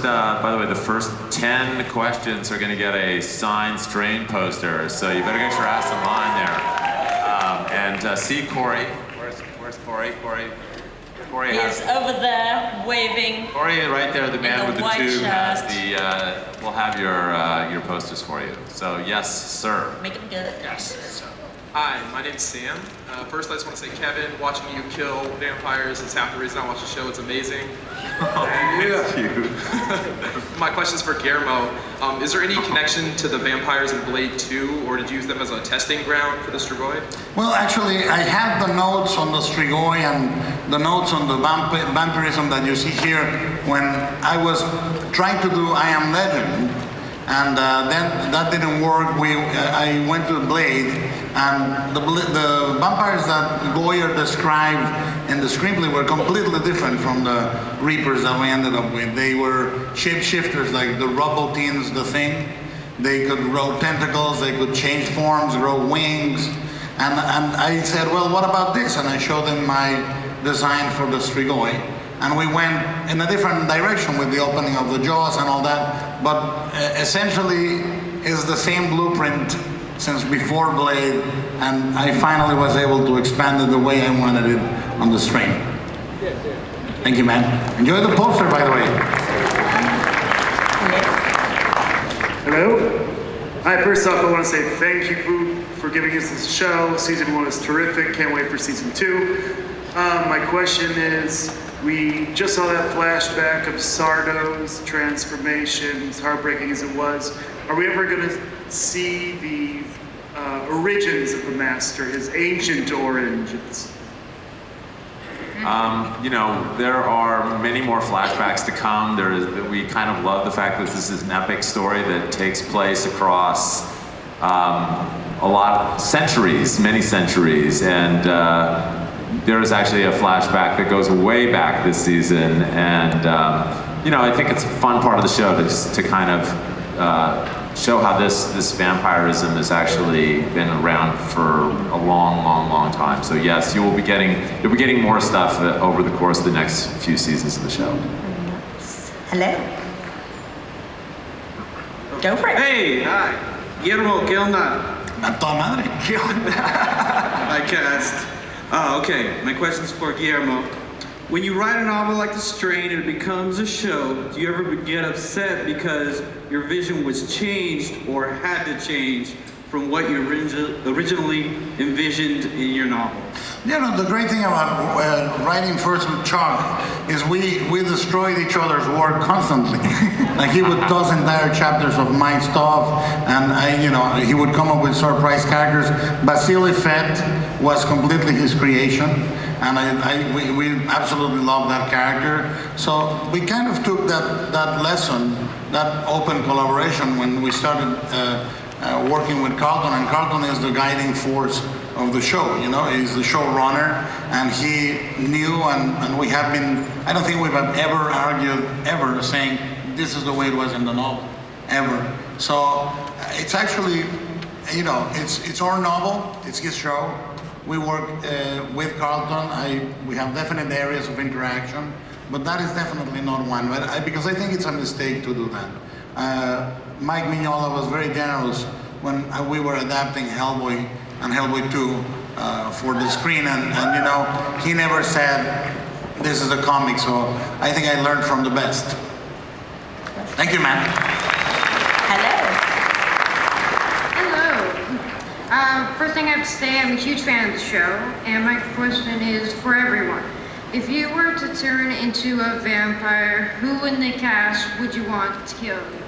by the way, the first 10 questions are going to get a signed strain poster, so you better get your ass in line there. See Corey. Where's Corey? Corey is over there waving. Corey, right there, the man with the tube, has the. We'll have your posters for you. So yes, sir. Make them good. Yes. Hi, my name's Sam. First, I just want to say, Kevin, watching you kill vampires is half the reason I watch the show. It's amazing. Thank you. My question's for Guillermo. Is there any connection to the vampires in Blade 2, or did you use them as a testing ground for the Strigoi? Well, actually, I had the notes on the Strigoi and the notes on the vampirism that you see here when I was trying to do I Am Legend. And then that didn't work. I went to Blade, and the vampires that Goyer described in the screenplay were completely different from the Reapers that we ended up with. They were shapeshifters, like the Robotines, the Thing. They could grow tentacles, they could change forms, grow wings. And I said, well, what about this? And I showed them my design for the Strigoi. And we went in a different direction with the opening of the jaws and all that, but essentially is the same blueprint since before Blade, and I finally was able to expand it the way I wanted it on the screen. Thank you, man. Enjoy the poster, by the way. Hello? Hi, first off, I want to say thank you for giving us this show. Season 1 was terrific. Can't wait for Season 2. My question is, we just saw that flashback of Sardo's transformation, as heartbreaking as it was. Are we ever going to see the origins of the Master, his ancient origins? There are many more flashbacks to come. We kind of love the fact that this is an epic story that takes place across many centuries, and there is actually a flashback that goes way back this season, and I think it's a fun part of the show to kind of show how this vampirism has actually been around for a long time. So yes, you'll be getting more stuff over the course of the next few seasons of the show. Hello. Go for it. Hey, hi. Guillermo, ¿qué onda? A toda madre. ¿Qué onda? Hi, cast. Okay, my question's for Guillermo. When you write a novel like The Strain and it becomes a show, do you ever get upset because your vision was changed or had to change from what you originally envisioned in your novel? The great thing about writing first with Chuck is we destroyed each other's work constantly. Like he would toss entire chapters of my stuff, and he would come up with surprise characters. Basile Fett was completely his creation, and we absolutely love that character. So we kind of took that lesson, that open collaboration when we started working with Carlton, and Carlton is the guiding force of the show. He's the showrunner, and he knew, and we have been, I don't think we've ever argued, ever, saying this is the way it was in the novel, ever. So it's actually, it's our novel, it's his show. We work with Carlton. We have definite areas of interaction, but that is definitely not one, because I think it's a mistake to do that. Mike Mignola was very generous when we were adapting Hellboy and Hellboy 2 for the screen, and he never said this is a comic, so I think I learned from the best. Thank you, man. Hello. First thing I have to say, I'm a huge fan of the show, and my question is for everyone. If you were to turn into a vampire, who in the cast would you want to kill you?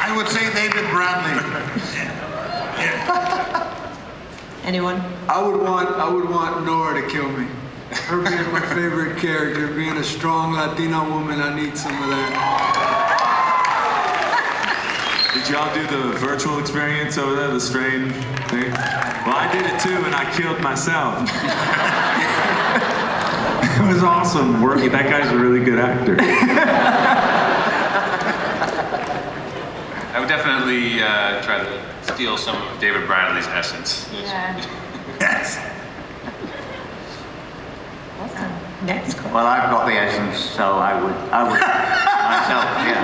I would say David Bradley. Anyone? I would want Nora to kill me. Her being my favorite character, being a strong Latina woman, I need some of that. Did y'all do the virtual experience over there, the Strain thing? Well, I did it too, and I killed myself. It was awesome working. That guy's a really good actor. I would definitely try to steal some of David Bradley's essence. Yeah. Yes. Awesome. Next question. Well, I've got the essence, so I would myself, yeah.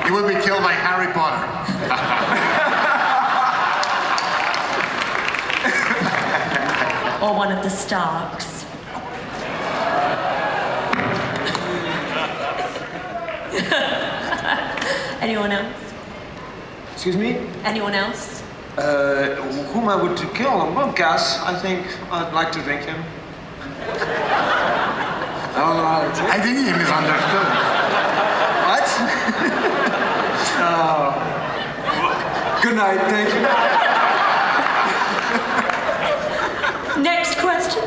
He will be killed by Harry Potter. Or one of the Starks. Anyone else? Excuse me? Anyone else? Whom I would kill? Well, Gas, I think I'd like to drink him. I don't know how to take I think he misunderstood. What? Good night, thank you. Next question.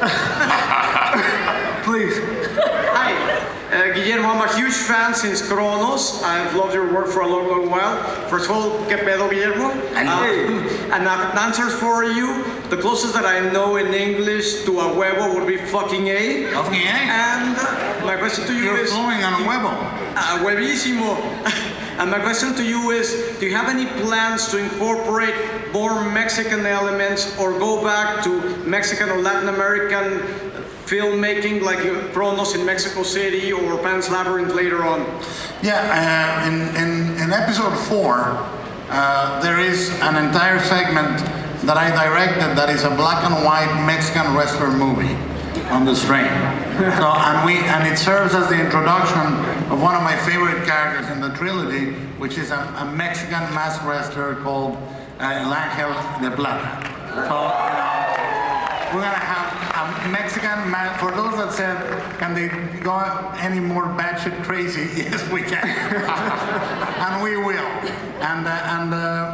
Please. Hi, Guillermo, I'm a huge fan since Kronos. I've loved your work for a long, long while. First of all, ¿qué pedo, Guillermo? And an answer for you, the closest that I know in English to a huevo would be fucking A. Fucking A? And my question to you You're is... flowing on a huevo. Huevísimo. And my question to you is, do you have any plans to incorporate more Mexican elements or go back to Mexican or Latin American filmmaking like Kronos in Mexico City or Pan's Labyrinth later on? Yeah, in episode 4, there is an entire segment that I directed that is a black and white Mexican wrestler movie on the train. So, and it serves as the introduction of one of my favorite characters in the trilogy, which is a Mexican masked wrestler called El Ángel de Plata. So, we're gonna have a Mexican man. For those that said, can they go any more batshit crazy? Yes, we can, and we will. And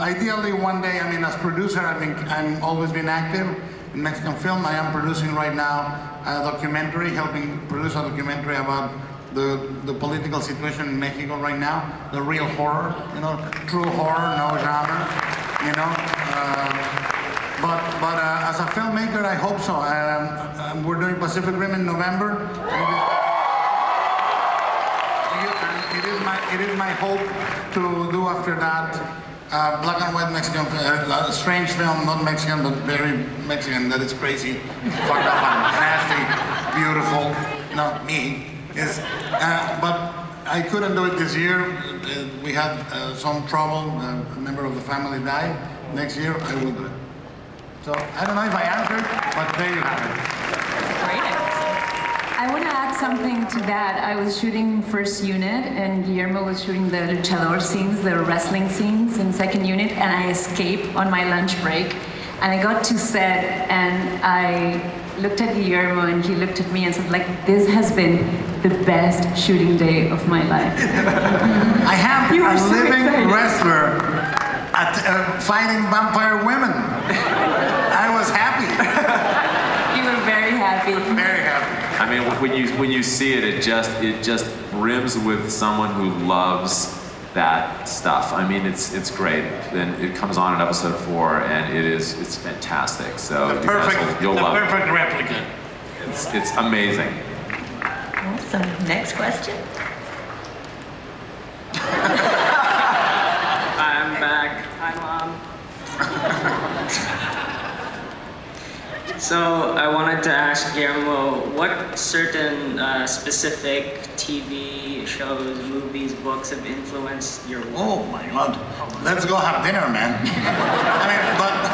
ideally, one day, I mean, as producer, I'm always been active in Mexican film. I am producing right now a documentary, helping produce a documentary about the political situation in Mexico right now, the real horror, true horror, no genre, But as a filmmaker, I hope so. We're doing Pacific Rim in November. It is my hope to do after that black and white Mexican, a strange film, not Mexican, but very Mexican, that is crazy, fucked up and nasty, beautiful, not me. But I couldn't do it this year. We had some trouble. A member of the family died. Next year, I will do it. So I don't know if I answered, but there you have it. Great answer. I want to add something to that. I was shooting first unit, and Guillermo was shooting the luchador scenes, the wrestling scenes in second unit, and I escaped on my lunch break. And I got to set, and I looked at Guillermo, and he looked at me and said, this has been the best shooting day of my life. I have a living wrestler fighting vampire women. I was happy. You were very happy. Very happy. I mean, when you see it, it just brims with someone who loves that stuff. I mean, it's great. And it comes on in episode 4, and it's fantastic. So you'll love it. The perfect replica. It's amazing. Awesome. Next question. I'm back. Hi, Mom. So I wanted to ask Guillermo, what certain specific TV shows, movies, books have influenced your work? Oh my God! Let's go have dinner, man. I mean,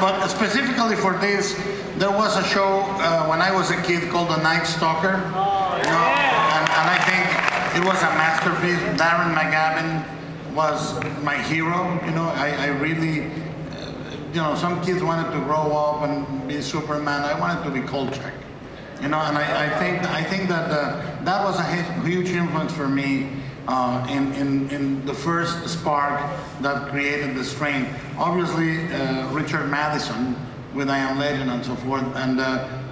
but specifically for this, there was a show when I was a kid called The Night Stalker. And I think it was a masterpiece. Darren McGavin was my hero. I really. Some kids wanted to grow up and be Superman. I wanted to be Kolchak, and I think that that was a huge influence for me in the first spark that created the strain. Obviously, Richard Madison with I Am Legend and so forth, and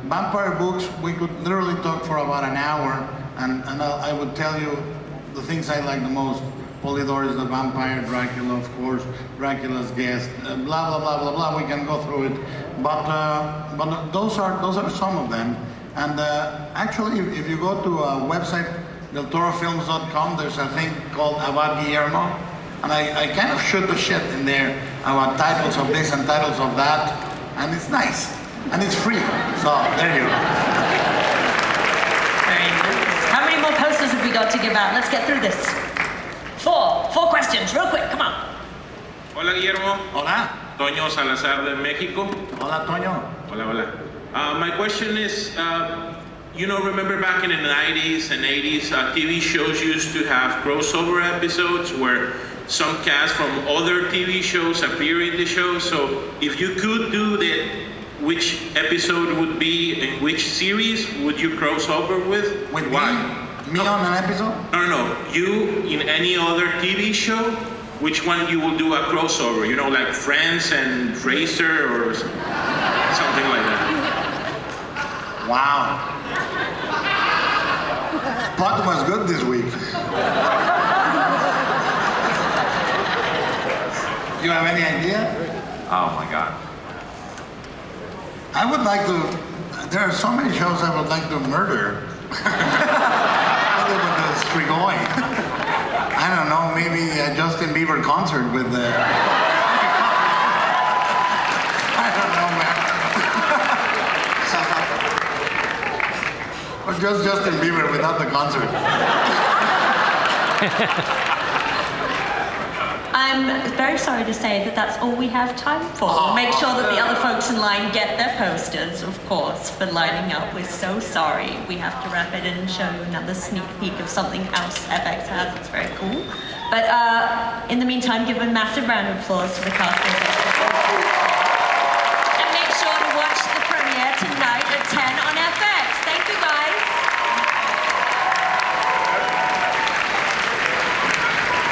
vampire books. We could literally talk for about an hour, and I would tell you the things I like the most. Polydor is the vampire, Dracula, of course, Dracula's guest, blah, blah, blah, blah, blah. We can go through it. But those are some of them. And actually, if you go to a website, deltorofilms.com, there's a thing called About Guillermo. And I kind of shoot the shit in there about titles of this and titles of that. And it's nice. And it's free. So there you go. got to give out. Let's get through this. Four questions, real quick, come on. Hola Guillermo. Hola. Toño Salazar de Mexico. Hola, Toño. Hola, hola. My question is, remember back in the 90s and 80s, TV shows used to have crossover episodes where some cast from other TV shows appear in the show. So if you could do that, which episode would be in which series would you cross over with? With why? Me on an episode? No. You in any other TV show, which one you will do a crossover? Like Friends and Racer or something like that. Wow. Pot was good this week. You have any idea? Oh my God. I would like to, there are so many shows I would like to murder. Other than the Strigoi. I don't know, maybe a Justin Bieber concert with the... I don't know, man. Or just Justin Bieber without the concert. I'm very sorry to say that that's all we have time for. Make sure that the other folks in line get their posters, of course, for lining up. We're so sorry. We have to wrap it and show you another sneak peek of something else FX has. It's very cool. But in the meantime, give a massive round of applause to the cast.